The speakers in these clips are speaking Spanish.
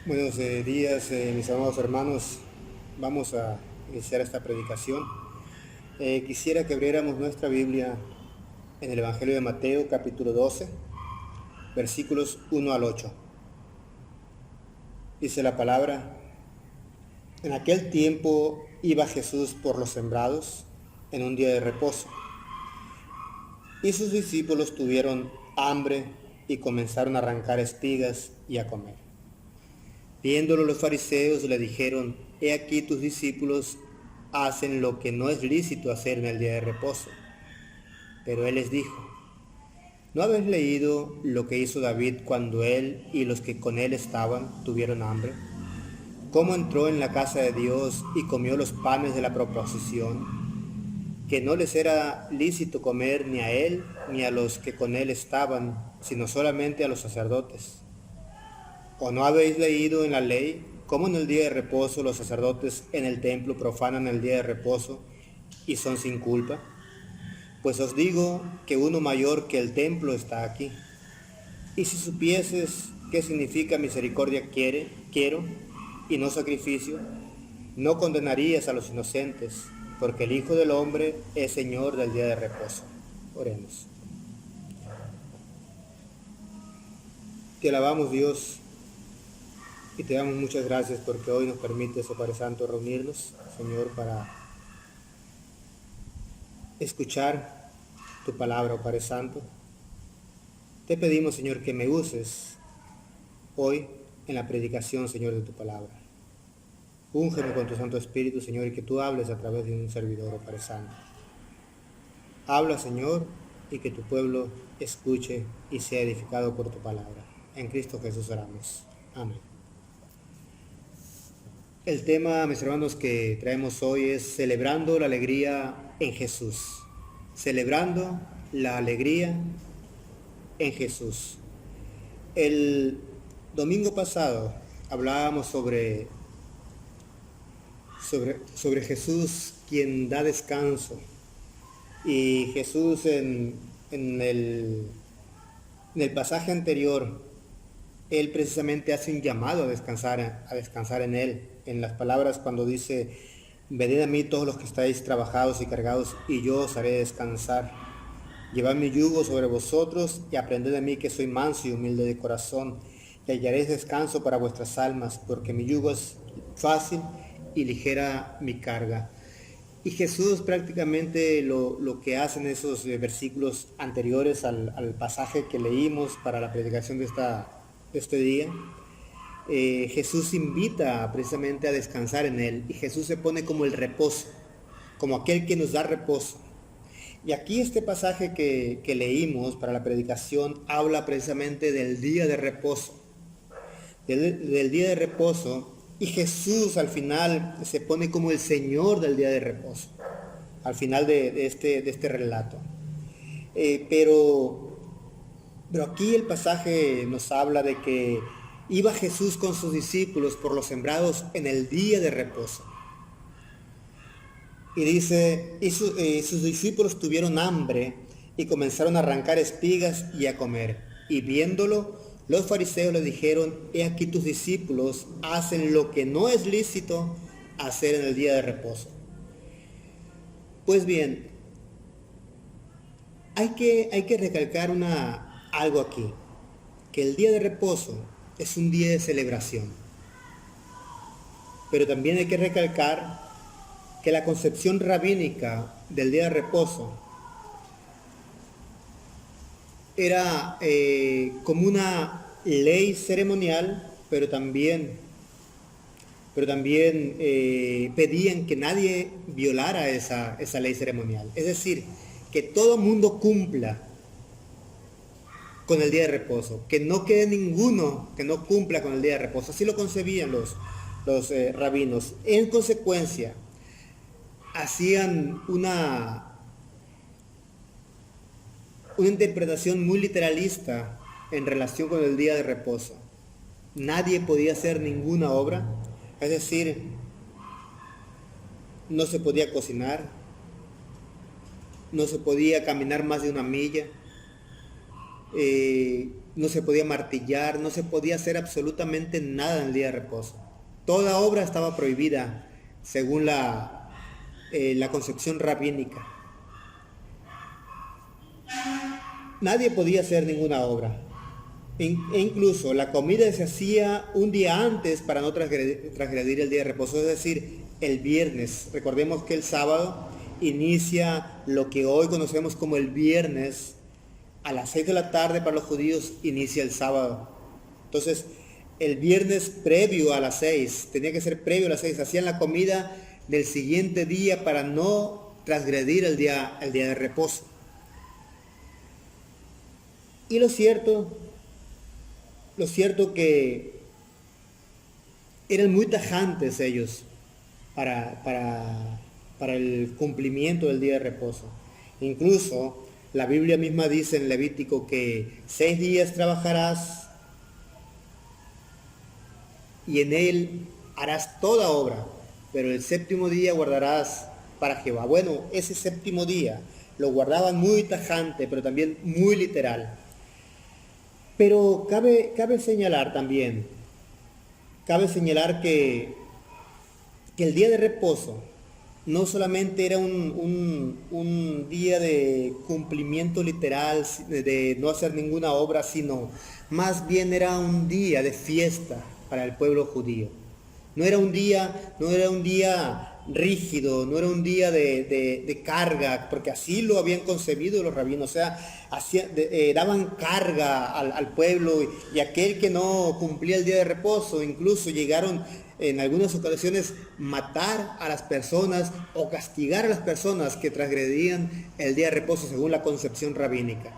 Buenos días, mis amados hermanos. Vamos a iniciar esta predicación. Quisiera que abriéramos nuestra Biblia en el Evangelio de Mateo, capítulo 12, versículos 1 al 8. Dice la palabra: En aquel tiempo iba Jesús por los sembrados en un día de reposo, y sus discípulos tuvieron hambre y comenzaron a arrancar espigas y a comer. Viéndolo los fariseos le dijeron: He aquí tus discípulos hacen lo que no es lícito hacer en el día de reposo. Pero él les dijo: ¿No habéis leído lo que hizo David cuando él y los que con él estaban tuvieron hambre? ¿Cómo entró en la casa de Dios y comió los panes de la proposición, que no les era lícito comer ni a él ni a los que con él estaban, sino solamente a los sacerdotes? ¿O no habéis leído en la ley cómo en el día de reposo los sacerdotes en el templo profanan el día de reposo y son sin culpa? Pues os digo que uno mayor que el templo está aquí. Y si supieses qué significa misericordia quiero y no sacrificio, no condenarías a los inocentes, porque el Hijo del Hombre es Señor del día de reposo. Oremos. Te alabamos, Dios, y te damos muchas gracias porque hoy nos permites, oh Padre Santo, reunirnos, Señor, para escuchar tu palabra, oh Padre Santo. Te pedimos, Señor, que me uses hoy en la predicación, Señor, de tu palabra. Úngeme con tu Santo Espíritu, Señor, y que tú hables a través de un servidor, oh Padre Santo. Habla, Señor, y que tu pueblo escuche y sea edificado por tu palabra. En Cristo Jesús oramos. Amén. El tema, mis hermanos, que traemos hoy es celebrando la alegría en Jesús. Celebrando la alegría en Jesús. El domingo pasado hablábamos sobre Jesús, quien da descanso. Y Jesús en el pasaje anterior, él precisamente hace un llamado a descansar en él. En las palabras cuando dice: venid a mí todos los que estáis trabajados y cargados, y yo os haré descansar. Llevad mi yugo sobre vosotros y aprended de mí, que soy manso y humilde de corazón, y hallaréis descanso para vuestras almas, porque mi yugo es fácil y ligera mi carga. Y Jesús prácticamente lo que hace en esos versículos anteriores al pasaje que leímos para la predicación de este día, Jesús invita precisamente a descansar en él, y Jesús se pone como el reposo, como aquel que nos da reposo. Y aquí este pasaje que leímos para la predicación habla precisamente del día de reposo, del día de reposo, y Jesús al final se pone como el Señor del día de reposo, al final de este relato. Pero aquí el pasaje nos habla de que iba Jesús con sus discípulos por los sembrados en el día de reposo. Y dice: sus discípulos tuvieron hambre y comenzaron a arrancar espigas y a comer. Y viéndolo, los fariseos le dijeron: He aquí tus discípulos hacen lo que no es lícito hacer en el día de reposo. Pues bien, hay que recalcar algo aquí, que el día de reposo es un día de celebración. Pero también hay que recalcar que la concepción rabínica del día de reposo era como una ley ceremonial, pero también pedían que nadie violara esa ley ceremonial. Es decir, que todo mundo cumpla con el día de reposo, que no quede ninguno que no cumpla con el día de reposo. Así lo concebían los rabinos. En consecuencia, hacían una interpretación muy literalista en relación con el día de reposo. Nadie podía hacer ninguna obra, es decir, no se podía cocinar, no se podía caminar más de una milla, no se podía martillar, no se podía hacer absolutamente nada en el día de reposo. Toda obra estaba prohibida según la concepción rabínica. Nadie podía hacer ninguna obra. E incluso la comida se hacía un día antes para no transgredir el día de reposo, es decir, el viernes. Recordemos que el sábado inicia lo que hoy conocemos como el viernes. A las 6 de la tarde para los judíos inicia el sábado. Entonces, el viernes previo a las 6, tenía que ser previo a las 6, hacían la comida del siguiente día para no transgredir el día de reposo. Y lo cierto que eran muy tajantes ellos para el cumplimiento del día de reposo. Incluso la Biblia misma dice en Levítico que 6 días trabajarás y en él harás toda obra, pero el séptimo día guardarás para Jehová. Bueno, ese séptimo día lo guardaban muy tajante, pero también muy literal. Pero cabe señalar también, que el día de reposo no solamente era un día de cumplimiento literal, de no hacer ninguna obra, sino más bien era un día de fiesta para el pueblo judío. No era un día rígido, no era un día de carga, porque así lo habían concebido los rabinos, o sea, daban carga al pueblo, y aquel que no cumplía el día de reposo, incluso llegaron en algunas ocasiones matar a las personas o castigar a las personas que transgredían el día de reposo según la concepción rabínica.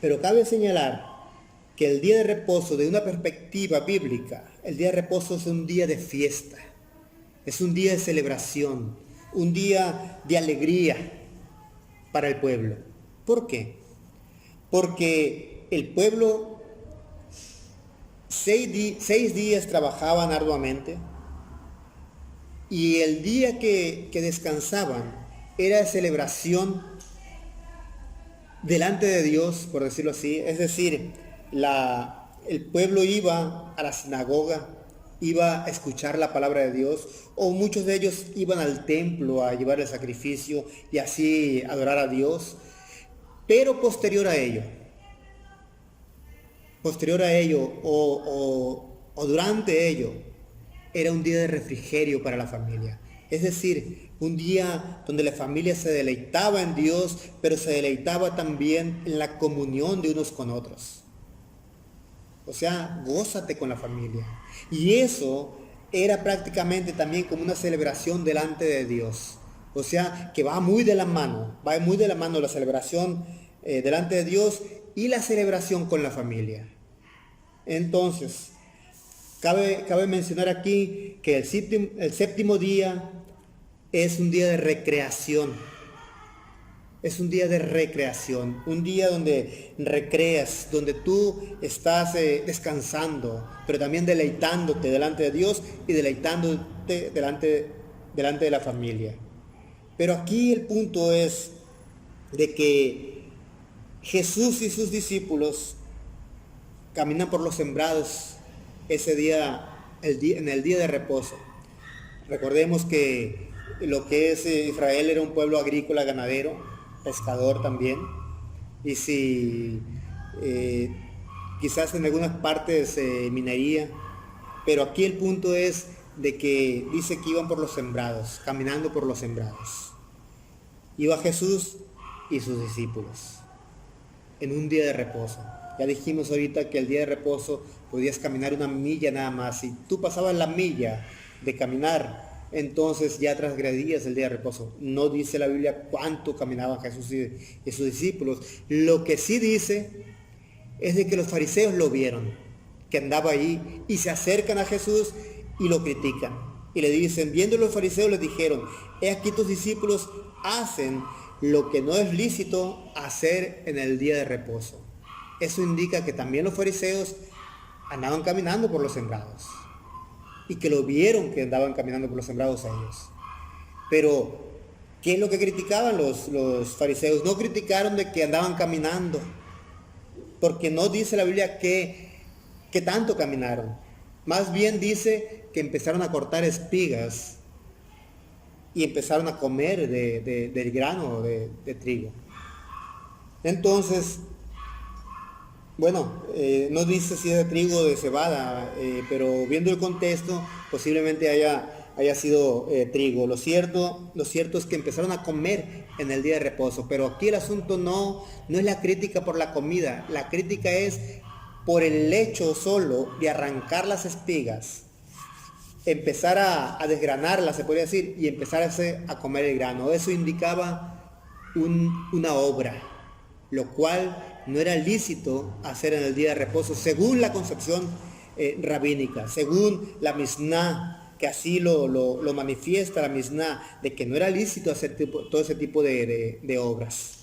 Pero cabe señalar que el día de reposo, de una perspectiva bíblica, el día de reposo es un día de fiesta, es un día de celebración, un día de alegría para el pueblo. ¿Por qué? Porque el pueblo 6 días trabajaban arduamente, y el día que descansaban era de celebración delante de Dios, por decirlo así. Es decir, el pueblo iba a la sinagoga, iba a escuchar la palabra de Dios, o muchos de ellos iban al templo a llevar el sacrificio y así adorar a Dios. Pero posterior a ello o durante ello, era un día de refrigerio para la familia. Es decir, un día donde la familia se deleitaba en Dios, pero se deleitaba también en la comunión de unos con otros. O sea, gózate con la familia. Y eso era prácticamente también como una celebración delante de Dios. O sea, que va muy de la mano la celebración delante de Dios y la celebración con la familia. Entonces, cabe mencionar aquí que el séptimo día es un día de recreación. Es un día de recreación, un día donde recreas, donde tú estás descansando, pero también deleitándote delante de Dios y deleitándote delante de la familia. Pero aquí el punto es de que Jesús y sus discípulos caminan por los sembrados ese día, en el día de reposo. Recordemos que lo que es Israel era un pueblo agrícola, ganadero, pescador también, y si quizás en algunas partes minería, pero aquí el punto es de que dice que iban por los sembrados, caminando por los sembrados. Iba Jesús y sus discípulos en un día de reposo. Ya dijimos ahorita que el día de reposo podías caminar 1 milla nada más. Si tú pasabas la milla de caminar, entonces ya transgredías el día de reposo. No dice la Biblia cuánto caminaban Jesús y sus discípulos. Lo que sí dice es de que los fariseos lo vieron, que andaba ahí, y se acercan a Jesús y lo critican. Y le dicen, viendo los fariseos, les dijeron, he aquí tus discípulos hacen lo que no es lícito hacer en el día de reposo. Eso indica que también los fariseos andaban caminando por los sembrados, y que lo vieron que andaban caminando por los sembrados ellos. Pero, ¿qué es lo que criticaban los fariseos? No criticaron de que andaban caminando, porque no dice la Biblia que tanto caminaron. Más bien dice que empezaron a cortar espigas y empezaron a comer del grano de trigo. Entonces, bueno, no dice si es de trigo o de cebada, pero viendo el contexto, posiblemente haya sido trigo. Lo cierto es que empezaron a comer en el día de reposo, pero aquí el asunto no es la crítica por la comida, la crítica es por el hecho solo de arrancar las espigas, empezar a desgranarlas, se podría decir, y empezar a comer el grano. Eso indicaba una obra, lo cual no era lícito hacer en el día de reposo, según la concepción rabínica, según la Misná, que así lo manifiesta la Misná, de que no era lícito hacer todo ese tipo de obras.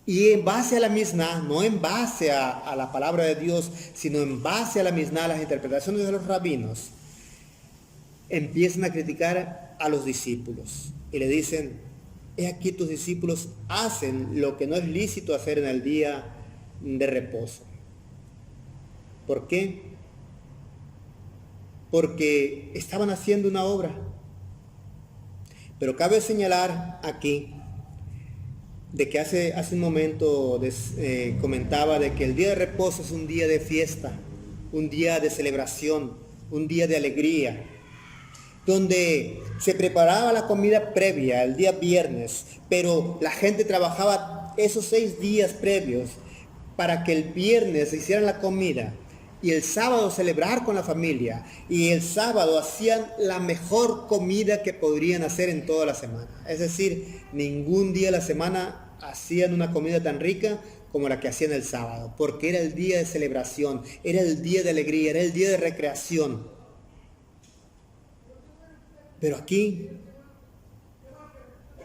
Y en base a la Misná, no en base a la palabra de Dios, sino en base a la Misná, las interpretaciones de los rabinos, empiezan a criticar a los discípulos y le dicen: he aquí tus discípulos hacen lo que no es lícito hacer en el día de reposo. ¿Por qué? Porque estaban haciendo una obra. Pero cabe señalar aquí de que hace un momento comentaba de que el día de reposo es un día de fiesta, un día de celebración, un día de alegría, donde se preparaba la comida previa el día viernes, pero la gente trabajaba esos 6 días previos para que el viernes hicieran la comida y el sábado celebrar con la familia, y el sábado hacían la mejor comida que podrían hacer en toda la semana. Es decir, ningún día de la semana hacían una comida tan rica como la que hacían el sábado, porque era el día de celebración, era el día de alegría, era el día de recreación. Pero aquí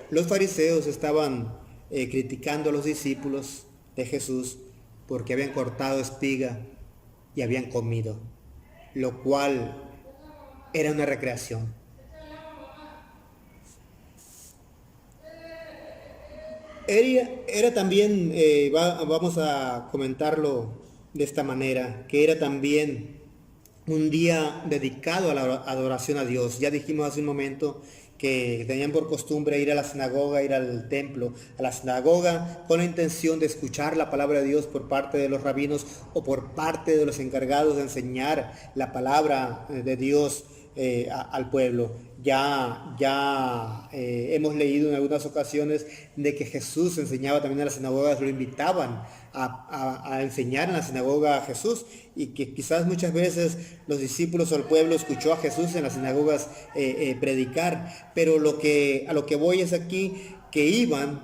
los fariseos estaban criticando a los discípulos de Jesús porque habían cortado espiga y habían comido, lo cual era una recreación. Era también, vamos a comentarlo de esta manera, que era también un día dedicado a la adoración a Dios. Ya dijimos hace un momento que tenían por costumbre ir a la sinagoga, ir al templo, a la sinagoga con la intención de escuchar la palabra de Dios por parte de los rabinos o por parte de los encargados de enseñar la palabra de Dios al pueblo. Ya hemos leído en algunas ocasiones de que Jesús enseñaba también a las sinagogas, lo invitaban a enseñar en la sinagoga a Jesús, y que quizás muchas veces los discípulos o el pueblo escuchó a Jesús en las sinagogas predicar, pero a lo que voy es aquí que iban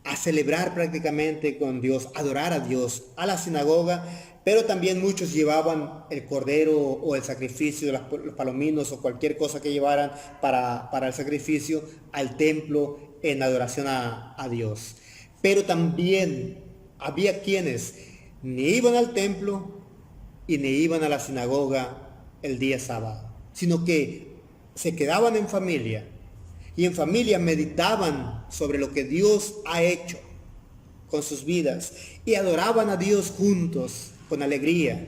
a celebrar prácticamente con Dios, adorar a Dios, a la sinagoga, pero también muchos llevaban el cordero o el sacrificio, los palominos o cualquier cosa que llevaran para el sacrificio al templo en adoración a Dios. Pero también había quienes ni iban al templo y ni iban a la sinagoga el día sábado, sino que se quedaban en familia, y en familia meditaban sobre lo que Dios ha hecho con sus vidas y adoraban a Dios juntos con alegría.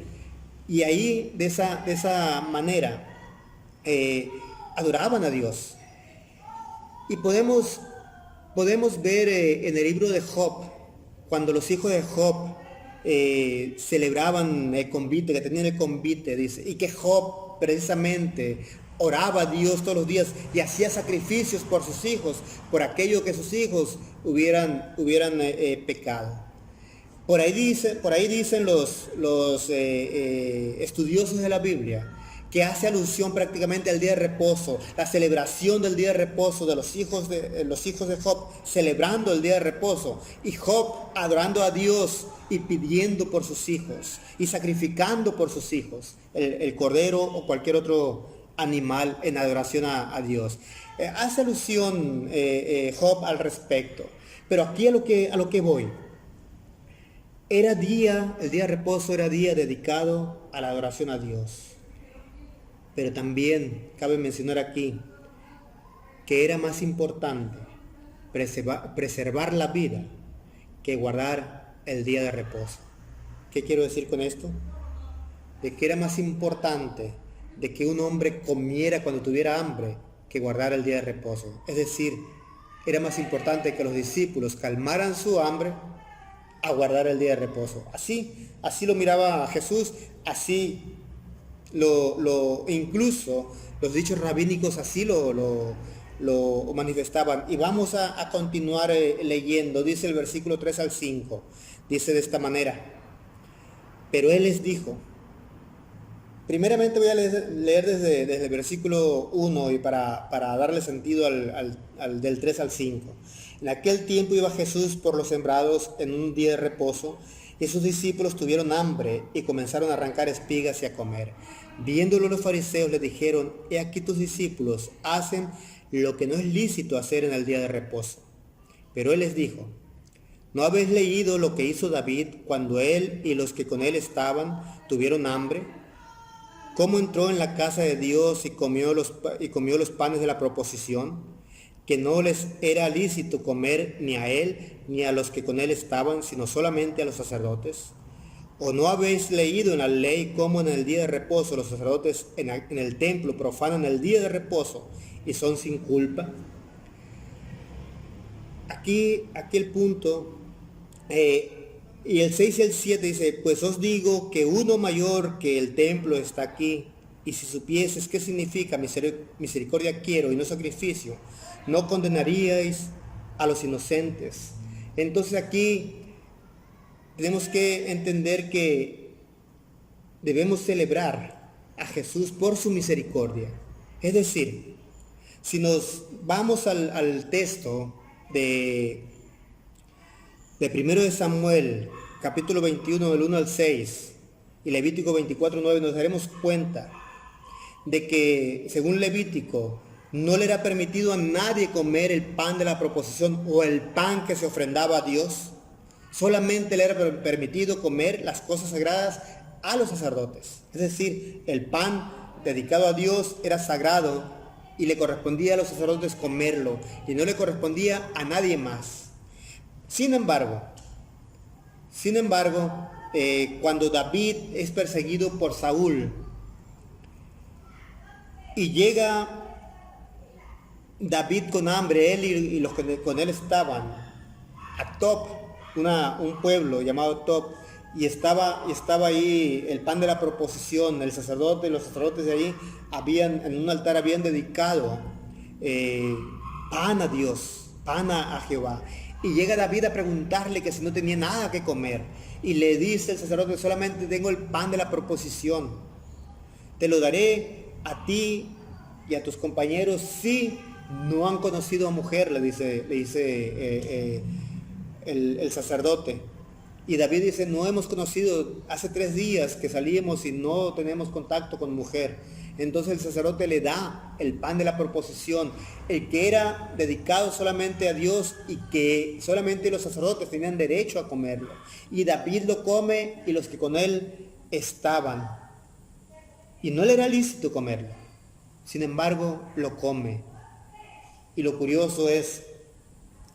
Y ahí de esa manera adoraban a Dios. Y podemos ver en el libro de Job, cuando los hijos de Job celebraban el convite, que tenían el convite, dice, y que Job precisamente oraba a Dios todos los días y hacía sacrificios por sus hijos, por aquello que sus hijos hubieran pecado. Por ahí dicen los estudiosos de la Biblia que hace alusión prácticamente al día de reposo, la celebración del día de reposo de los hijos de Job, celebrando el día de reposo, y Job adorando a Dios y pidiendo por sus hijos y sacrificando por sus hijos el cordero o cualquier otro animal en adoración a Dios. Hace alusión Job al respecto. Pero aquí a lo que voy. El día de reposo era día dedicado a la adoración a Dios. Pero también cabe mencionar aquí que era más importante preservar la vida que guardar el día de reposo. ¿Qué quiero decir con esto? De que era más importante de que un hombre comiera cuando tuviera hambre que guardar el día de reposo. Es decir, era más importante que los discípulos calmaran su hambre a guardar el día de reposo. Así lo miraba Jesús, así incluso los dichos rabínicos así lo manifestaban. Y vamos a continuar leyendo. Dice el versículo 3 al 5. Dice de esta manera: pero él les dijo. Primeramente voy a leer desde el versículo 1 y para darle sentido del 3 al 5. En aquel tiempo iba Jesús por los sembrados en un día de reposo, y sus discípulos tuvieron hambre y comenzaron a arrancar espigas y a comer. Viéndolo los fariseos le dijeron: he aquí tus discípulos hacen lo que no es lícito hacer en el día de reposo. Pero él les dijo: ¿no habéis leído lo que hizo David cuando él y los que con él estaban tuvieron hambre? ¿Cómo entró en la casa de Dios y comió los panes de la proposición, que no les era lícito comer ni a él ni a los que con él estaban, sino solamente a los sacerdotes? ¿O no habéis leído en la ley cómo en el día de reposo los sacerdotes en el templo profanan el día de reposo y son sin culpa? Aquí el punto, y el 6 y el 7 dice: pues os digo que uno mayor que el templo está aquí, y si supieses qué significa misericordia quiero y no sacrificio, no condenaríais a los inocentes. Entonces aquí tenemos que entender que debemos celebrar a Jesús por su misericordia. Es decir, si nos vamos al texto de 1 de Samuel, capítulo 21, del 1 al 6, y Levítico 24, 9, nos daremos cuenta de que, según Levítico, no le era permitido a nadie comer el pan de la proposición o el pan que se ofrendaba a Dios. Solamente le era permitido comer las cosas sagradas a los sacerdotes. Es decir, el pan dedicado a Dios era sagrado y le correspondía a los sacerdotes comerlo, y no le correspondía a nadie más. Sin embargo, cuando David es perseguido por Saúl y llega David con hambre, él y los que con él estaban, a Top, un pueblo llamado Top, y estaba ahí el pan de la proposición, el sacerdote, los sacerdotes de ahí en un altar habían dedicado pan a Dios, pan a Jehová. Y llega David a preguntarle que si no tenía nada que comer. Y le dice el sacerdote: solamente tengo el pan de la proposición. Te lo daré a ti y a tus compañeros si no han conocido a mujer, le dice el sacerdote. Y David dice: no hemos conocido, hace 3 días que salimos y no tenemos contacto con mujer. Entonces el sacerdote le da el pan de la proposición, el que era dedicado solamente a Dios y que solamente los sacerdotes tenían derecho a comerlo. Y David lo come y los que con él estaban. Y no le era lícito comerlo. Sin embargo, lo come. Y lo curioso es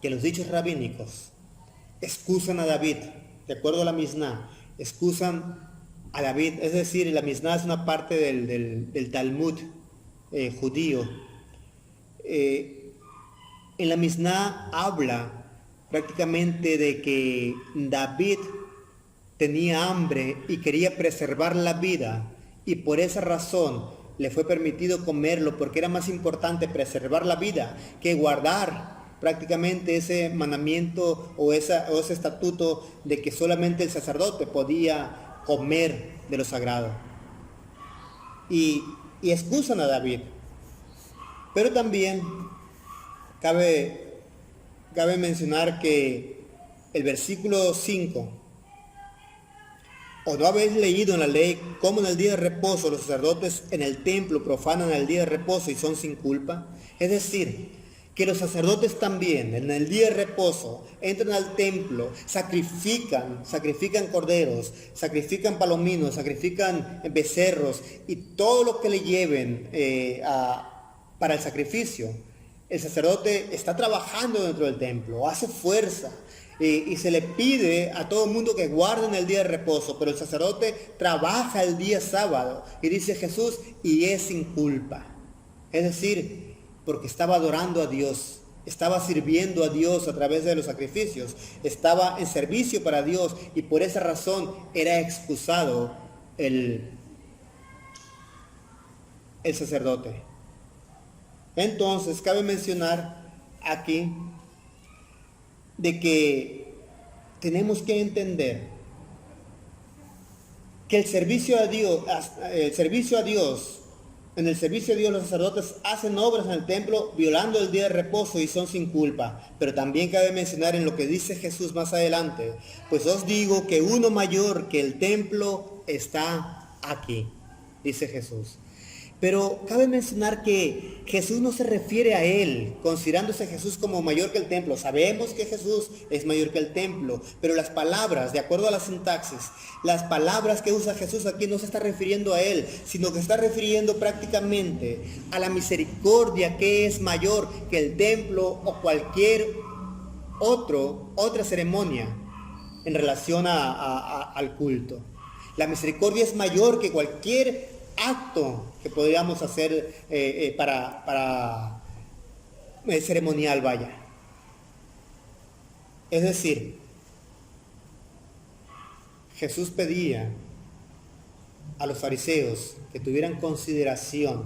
que los dichos rabínicos excusan a David, de acuerdo a la Misná, excusan a David, es decir, la Misná es una parte del Talmud judío. En la Misná habla prácticamente de que David tenía hambre y quería preservar la vida, y por esa razón le fue permitido comerlo, porque era más importante preservar la vida que guardar prácticamente ese mandamiento o ese estatuto de que solamente el sacerdote podía comer de lo sagrado. Y excusan a David. Pero también cabe mencionar que el versículo 5: ¿o no habéis leído en la ley cómo en el día de reposo los sacerdotes en el templo profanan el día de reposo y son sin culpa? Es decir, que los sacerdotes también en el día de reposo entran al templo, sacrifican corderos, sacrifican palominos, sacrifican becerros y todo lo que le lleven para el sacrificio. El sacerdote está trabajando dentro del templo, hace fuerza, y se le pide a todo el mundo que guarden el día de reposo, pero el sacerdote trabaja el día sábado, y dice Jesús, y es sin culpa. Es decir, porque estaba adorando a Dios, estaba sirviendo a Dios a través de los sacrificios, estaba en servicio para Dios, y por esa razón era excusado el sacerdote. Entonces, cabe mencionar aquí de que tenemos que entender que el servicio a Dios, en el servicio a Dios los sacerdotes hacen obras en el templo violando el día de reposo y son sin culpa. Pero también cabe mencionar en lo que dice Jesús más adelante, pues os digo que uno mayor que el templo está aquí, dice Jesús. Pero cabe mencionar que Jesús no se refiere a él, considerándose Jesús como mayor que el templo. Sabemos que Jesús es mayor que el templo, pero las palabras, de acuerdo a la sintaxis, las palabras que usa Jesús aquí no se está refiriendo a él, sino que está refiriendo prácticamente a la misericordia que es mayor que el templo o cualquier otra ceremonia en relación al culto. La misericordia es mayor que cualquier acto que podríamos hacer para ceremonial, vaya. Es decir, Jesús pedía a los fariseos que tuvieran consideración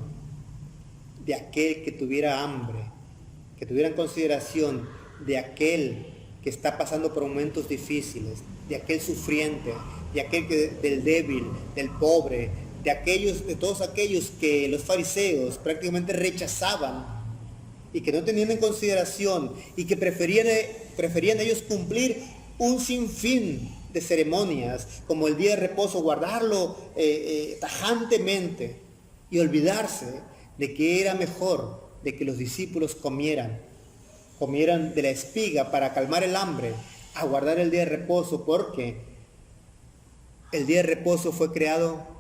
de aquel que tuviera hambre, que tuvieran consideración de aquel que está pasando por momentos difíciles, de aquel sufriente, de aquel del débil, del pobre, de todos aquellos que los fariseos prácticamente rechazaban y que no tenían en consideración y que preferían ellos cumplir un sinfín de ceremonias, como el día de reposo, guardarlo tajantemente y olvidarse de que era mejor de que los discípulos comieran de la espiga para calmar el hambre, a guardar el día de reposo, porque el día de reposo fue creado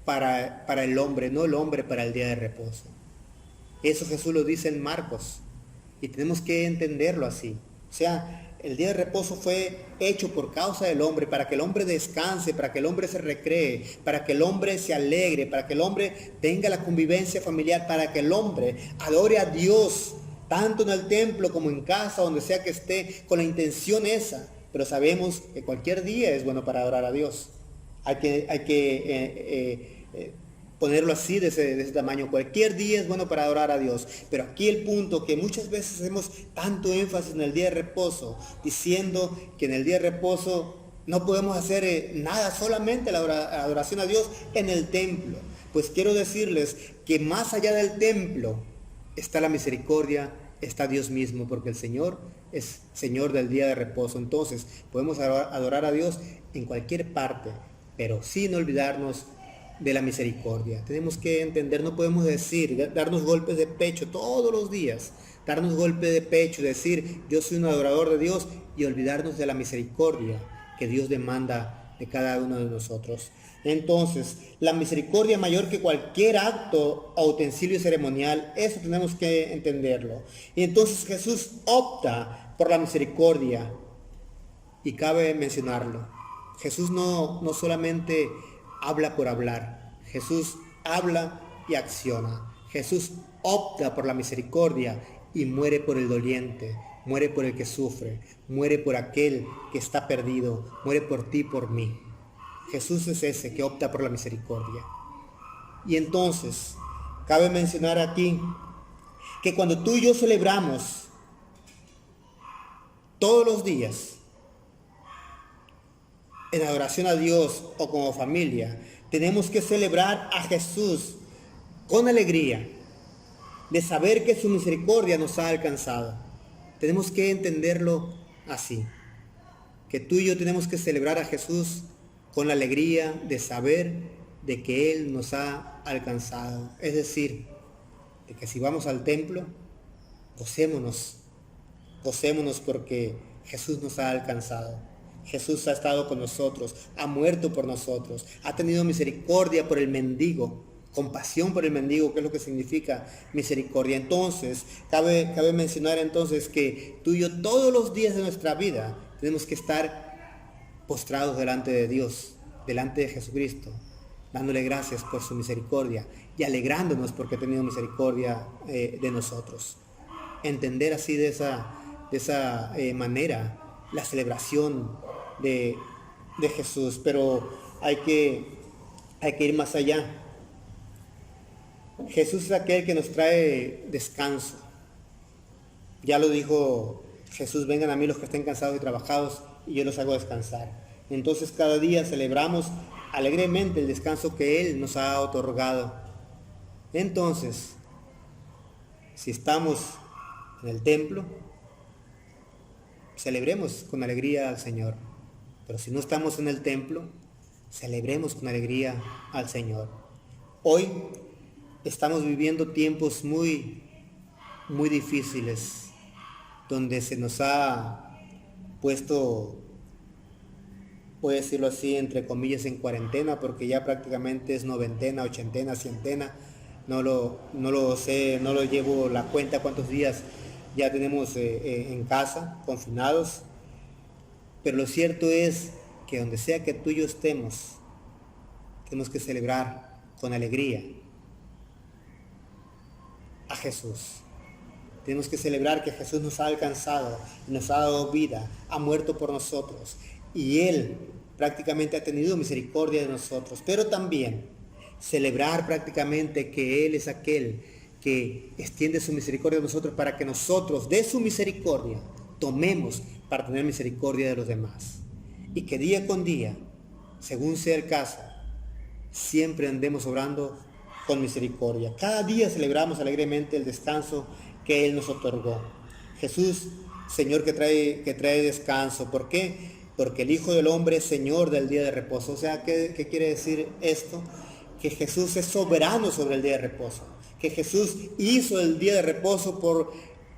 para el hombre, no el hombre para el día de reposo. Eso Jesús lo dice en Marcos y tenemos que entenderlo así. O sea, el día de reposo fue hecho por causa del hombre, para que el hombre descanse, para que el hombre se recree, para que el hombre se alegre, para que el hombre tenga la convivencia familiar, para que el hombre adore a Dios, tanto en el templo como en casa, donde sea que esté, con la intención esa. Pero sabemos que cualquier día es bueno para adorar a Dios. Hay que ponerlo así, de ese tamaño. Cualquier día es bueno para adorar a Dios. Pero aquí el punto, que muchas veces hacemos tanto énfasis en el día de reposo, diciendo que en el día de reposo no podemos hacer nada, solamente la adoración a Dios en el templo. Pues quiero decirles que más allá del templo está la misericordia, está Dios mismo, porque el Señor es Señor del día de reposo. Entonces podemos adorar a Dios en cualquier parte, pero sin olvidarnos de la misericordia. Tenemos que entender, no podemos darnos golpes de pecho todos los días, darnos golpes de pecho, decir yo soy un adorador de Dios y olvidarnos de la misericordia que Dios demanda de cada uno de nosotros. Entonces, la misericordia mayor que cualquier acto o utensilio ceremonial, eso tenemos que entenderlo. Y entonces Jesús opta por la misericordia, y cabe mencionarlo. Jesús no solamente habla por hablar, Jesús habla y acciona. Jesús opta por la misericordia y muere por el doliente, muere por el que sufre, muere por aquel que está perdido, muere por ti, por mí. Jesús es ese que opta por la misericordia. Y entonces, cabe mencionar aquí que cuando tú y yo celebramos todos los días en adoración a Dios o como familia, tenemos que celebrar a Jesús con alegría, de saber que su misericordia nos ha alcanzado. Tenemos que entenderlo así, que tú y yo tenemos que celebrar a Jesús con la alegría de saber de que Él nos ha alcanzado. Es decir, de que si vamos al templo, gocémonos porque Jesús nos ha alcanzado. Jesús ha estado con nosotros, ha muerto por nosotros, ha tenido misericordia por el mendigo, compasión por el mendigo, que es lo que significa misericordia. Entonces, cabe mencionar entonces que tú y yo todos los días de nuestra vida tenemos que estar postrados delante de Dios, delante de Jesucristo, dándole gracias por su misericordia y alegrándonos porque ha tenido misericordia de nosotros. Entender así de esa manera la celebración de Jesús, pero hay que ir más allá. Jesús es aquel que nos trae descanso. Ya lo dijo Jesús: vengan a mí los que estén cansados y trabajados y yo los hago descansar. Entonces cada día celebramos alegremente el descanso que Él nos ha otorgado. Entonces, si estamos en el templo, celebremos con alegría al Señor. Pero si no estamos en el templo, celebremos con alegría al Señor. Hoy estamos viviendo tiempos muy, muy difíciles, donde se nos ha puesto, puedo decirlo así, entre comillas, en cuarentena, porque ya prácticamente es noventena, ochentena, cientena, no lo sé, no lo llevo la cuenta cuántos días ya tenemos en casa, confinados, pero lo cierto es que donde sea que tú y yo estemos, tenemos que celebrar con alegría a Jesús. Tenemos que celebrar que Jesús nos ha alcanzado, nos ha dado vida, ha muerto por nosotros y Él prácticamente ha tenido misericordia de nosotros, pero también celebrar prácticamente que Él es aquel que extiende su misericordia a nosotros para que nosotros de su misericordia tomemos para tener misericordia de los demás. Y que día con día, según sea el caso, siempre andemos obrando con misericordia. Cada día celebramos alegremente el descanso que Él nos otorgó. Jesús, Señor que trae descanso. ¿Por qué? Porque el Hijo del Hombre es Señor del día de reposo. O sea, ¿qué quiere decir esto? Que Jesús es soberano sobre el día de reposo. Que Jesús hizo el día de reposo por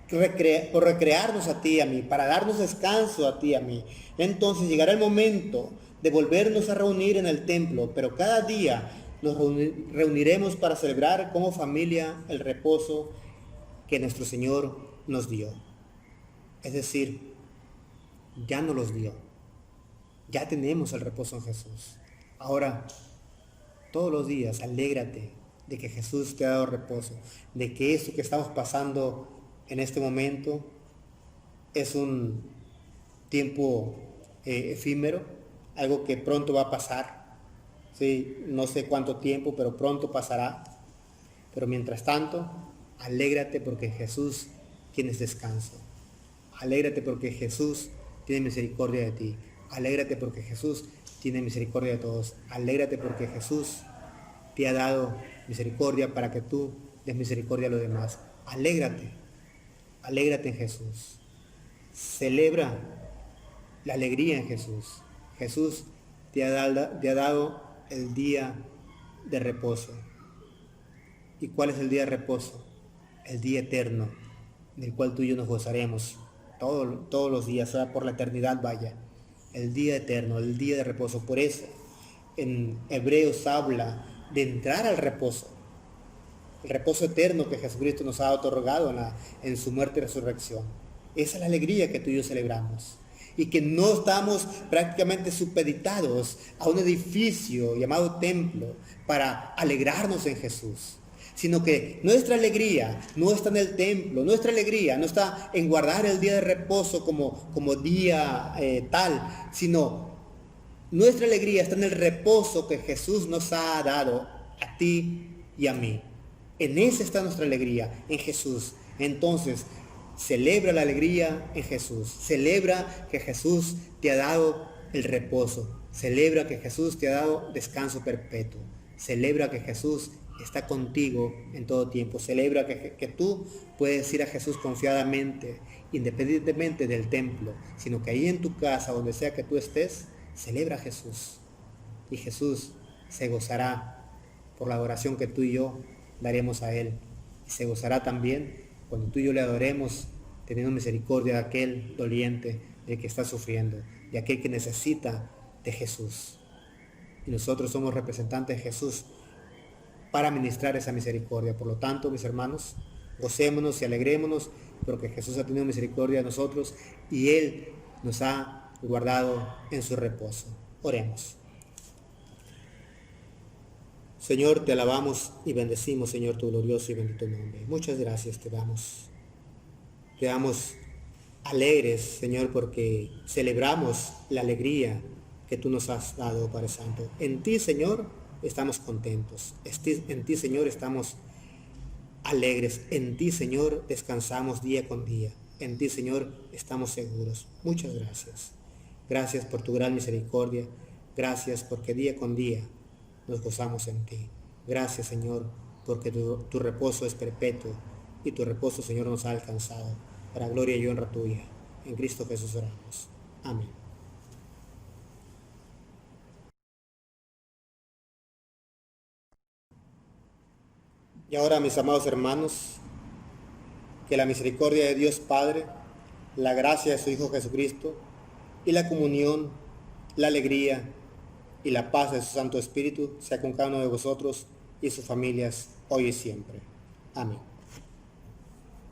recrearnos a ti y a mí, para darnos descanso a ti y a mí. Entonces llegará el momento de volvernos a reunir en el templo, pero cada día nos reuniremos para celebrar como familia el reposo que nuestro Señor nos dio. Es decir, ya nos los dio. Ya tenemos el reposo en Jesús. Ahora, todos los días, alégrate de que Jesús te ha dado reposo, de que esto que estamos pasando en este momento es un tiempo efímero, algo que pronto va a pasar. Sí, no sé cuánto tiempo, pero pronto pasará. Pero mientras tanto, alégrate porque Jesús tienes descanso. Alégrate porque Jesús tiene misericordia de ti. Alégrate porque Jesús tiene misericordia de todos. Alégrate porque Jesús te ha dado misericordia para que tú des misericordia a los demás. Alégrate. Alégrate en Jesús. Celebra la alegría en Jesús. Jesús te ha dado el día de reposo. ¿Y cuál es el día de reposo? El día eterno, del cual tú y yo nos gozaremos todos los días, o sea, por la eternidad vaya. El día eterno, el día de reposo. Por eso en Hebreos habla de entrar al reposo. El reposo eterno que Jesucristo nos ha otorgado en su muerte y resurrección. Esa es la alegría que tú y yo celebramos. Y que no estamos prácticamente supeditados a un edificio llamado templo para alegrarnos en Jesús. Sino que nuestra alegría no está en el templo, nuestra alegría no está en guardar el día de reposo como día tal, sino nuestra alegría está en el reposo que Jesús nos ha dado a ti y a mí. En ese está nuestra alegría, en Jesús. Entonces, celebra la alegría en Jesús. Celebra que Jesús te ha dado el reposo. Celebra que Jesús te ha dado descanso perpetuo. Celebra que Jesús está contigo en todo tiempo. Celebra que tú puedes ir a Jesús confiadamente, independientemente del templo, sino que ahí en tu casa, donde sea que tú estés, celebra a Jesús. Y Jesús se gozará por la adoración que tú y yo daremos a Él. Y se gozará también cuando tú y yo le adoremos, teniendo misericordia de aquel doliente, de que está sufriendo, de aquel que necesita de Jesús. Y nosotros somos representantes de Jesús para ministrar esa misericordia. Por lo tanto, mis hermanos, gocémonos y alegrémonos porque Jesús ha tenido misericordia de nosotros y Él nos ha guardado en su reposo. Oremos. Señor, te alabamos y bendecimos, Señor, tu glorioso y bendito nombre. Muchas gracias te damos. Te damos alegres, Señor, porque celebramos la alegría que tú nos has dado, Padre Santo. En ti, Señor, estamos contentos. En ti, Señor, estamos alegres. En ti, Señor, descansamos día con día. En ti, Señor, estamos seguros. Muchas gracias. Gracias por tu gran misericordia. Gracias porque día con día nos gozamos en ti. Gracias, Señor, porque tu reposo es perpetuo y tu reposo, Señor, nos ha alcanzado para gloria y honra tuya. En Cristo Jesús oramos. Amén. Y ahora, mis amados hermanos, que la misericordia de Dios Padre, la gracia de su Hijo Jesucristo y la comunión, la alegría y la paz de su Santo Espíritu sea con cada uno de vosotros y sus familias hoy y siempre. Amén.